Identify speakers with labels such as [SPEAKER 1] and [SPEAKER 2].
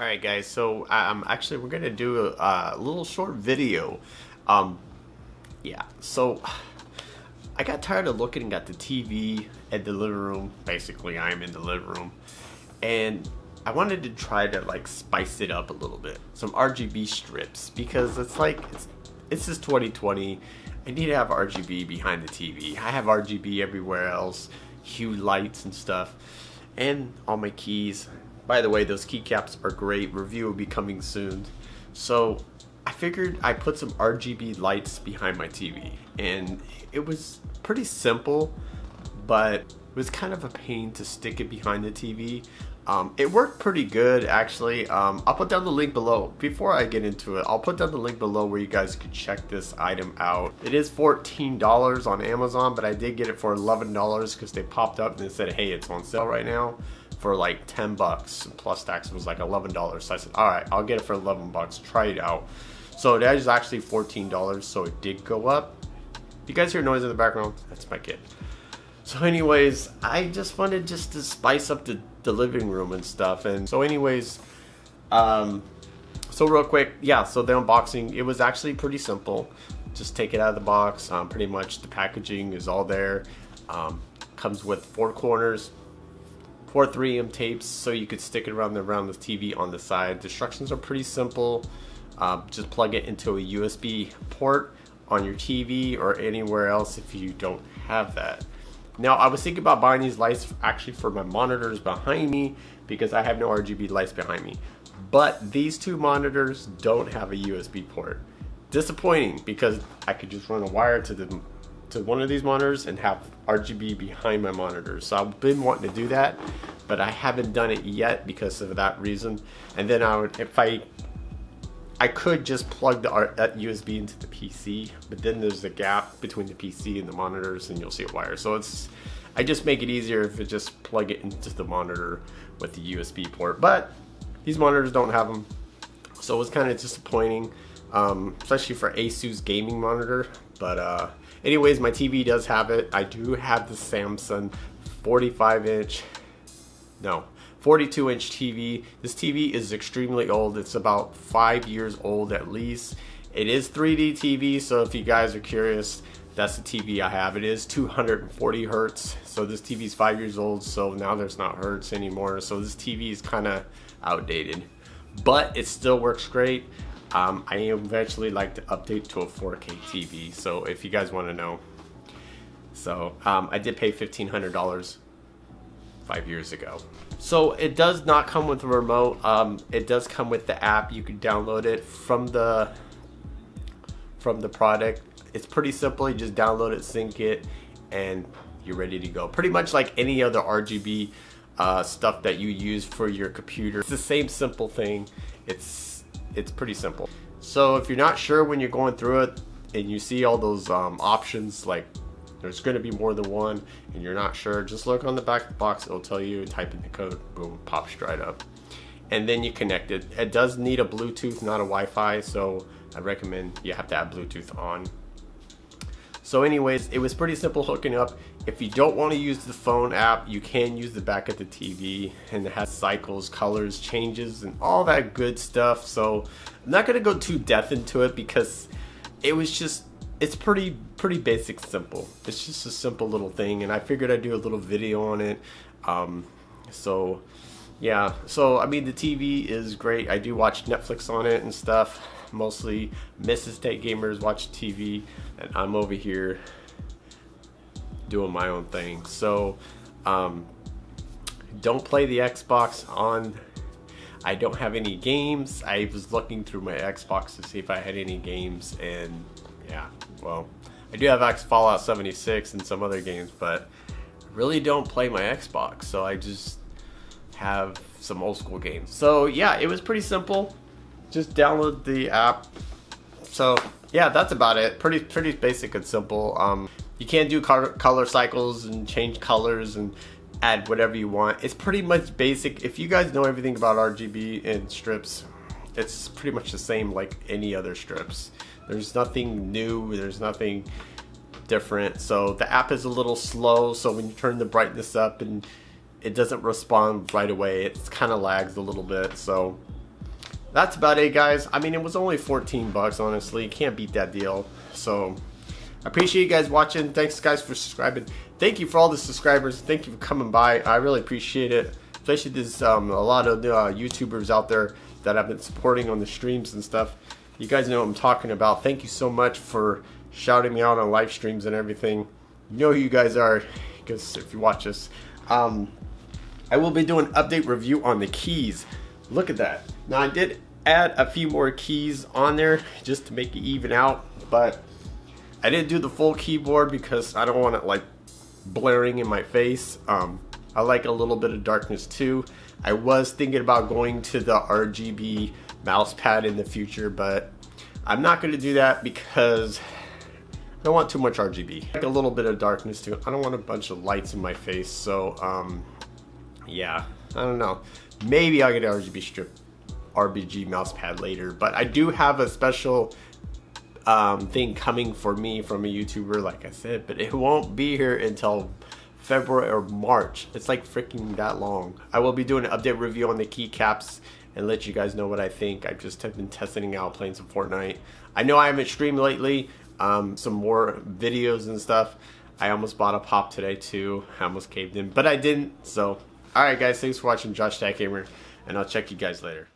[SPEAKER 1] Alright guys, so actually we're gonna do a little short video. Yeah, so I got tired of looking at the TV at the living room. Basically, I'm in the living room, and I wanted to try to like spice it up a little bit. Some RGB strips, because it's just 2020. I need to have RGB behind the TV. I have RGB everywhere else, hue lights and stuff, and all my keys. By the way, those keycaps are great. Review will be coming soon. So I figured I put some RGB lights behind my TV, and it was pretty simple, but it was kind of a pain to stick it behind the TV. It worked pretty good actually. I'll put down the link below. Before I get into it, I'll put down the link below where you guys could check this item out. It is $14 on Amazon, but I did get it for $11 because they popped up and they said, hey, it's on sale right now for like 10 bucks, plus tax was like $11. So I said, all right, I'll get it for 11 bucks, try it out. So that is actually $14, so it did go up. You guys hear noise in the background? That's my kid. So anyways, I just wanted to spice up the living room and stuff. And so anyways, so real quick, yeah, so the unboxing, it was actually pretty simple. Just take it out of the box. Pretty much the packaging is all there. Comes with 4 corners, 4 3M tapes, so you could stick it around the TV on the side. The instructions are pretty simple. Just plug it into a USB port on your TV or anywhere else if you don't have that. Now, I was thinking about buying these lights actually for my monitors behind me because I have no RGB lights behind me. But these 2 monitors don't have a USB port. Disappointing, because I could just run a wire to one of these monitors and have RGB behind my monitors. So I've been wanting to do that, but I haven't done it yet because of that reason. And then I could just plug that USB into the PC, but then there's a gap between the PC and the monitors and you'll see a wire. So I just make it easier if I just plug it into the monitor with the USB port. But these monitors don't have them, so it was kind of disappointing, especially for Asus gaming monitor. But anyways, my TV does have it. I do have the Samsung 42-inch TV. This TV is extremely old. It's about 5 years old at least. It is 3D TV, so if you guys are curious, that's the TV I have. It is 240 hertz. So this TV is 5 years old, so now there's not hertz anymore. So this TV is kind of outdated, but it still works great. I eventually like to update to a 4K TV, so if you guys want to know. So I did pay $1,500 5 years ago. So it does not come with a remote. It does come with the app. You can download it from the product. It's pretty simple. You just download it, sync it, and you're ready to go. Pretty much like any other RGB stuff that you use for your computer. It's the same simple thing. It's pretty simple. So if you're not sure when you're going through it and you see all those options, like there's going to be more than one and you're not sure, just look on the back of the box. It'll tell you, type in the code, boom, pops right up, and then you connect it. It does need a Bluetooth, not a Wi-Fi, so I recommend you have to have Bluetooth on. So anyways, it was pretty simple hooking up. If you don't want to use the phone app, you can use the back of the TV, and it has cycles, colors, changes, and all that good stuff. So I'm not going to go too depth into it because it's pretty basic, simple. It's just a simple little thing, and I figured I'd do a little video on it. So yeah, so I mean, the TV is great. I do watch Netflix on it and stuff. Mostly Mrs. Tech Gamers watch TV, and I'm over here doing my own thing. So don't play the Xbox on. I don't have any games. I was looking through my Xbox to see if I had any games, and yeah, well, I do have Fallout 76 and some other games, but I really don't play my Xbox, so I just have some old school games. So yeah, it was pretty simple. Just download the app. So yeah, that's about it. Pretty basic and simple. You can do color cycles and change colors and add whatever you want. It's pretty much basic. If you guys know everything about RGB and strips, it's pretty much the same like any other strips. There's nothing new, there's nothing different. So the app is a little slow, so when you turn the brightness up and it doesn't respond right away, it kind of lags a little bit. So that's about it, guys. I mean, it was only 14 bucks, honestly. Can't beat that deal. So I appreciate you guys watching. Thanks, guys, for subscribing. Thank you for all the subscribers. Thank you for coming by. I really appreciate it. Especially there's a lot of YouTubers out there that I've been supporting on the streams and stuff. You guys know what I'm talking about. Thank you so much for shouting me out on live streams and everything. You know who you guys are, because if you watch this. I will be doing an update review on the keys. Look at that. Now, I did add a few more keys on there just to make it even out, but I didn't do the full keyboard because I don't want it like blaring in my face. I like a little bit of darkness too. I was thinking about going to the RGB mouse pad in the future, but I'm not going to do that because I don't want too much RGB. Like a little bit of darkness too. I don't want a bunch of lights in my face, so yeah, I don't know. Maybe I'll get an RGB mouse pad later, but I do have a special thing coming for me from a YouTuber, like I said, but it won't be here until February or March. It's like freaking that long. I will be doing an update review on the keycaps and let you guys know what I think. I just have been testing out, playing some Fortnite. I know I haven't streamed lately, some more videos and stuff. I almost bought a pop today too. I almost caved in, but I didn't. So alright guys, thanks for watching. Josh Tech Gamer, and I'll check you guys later.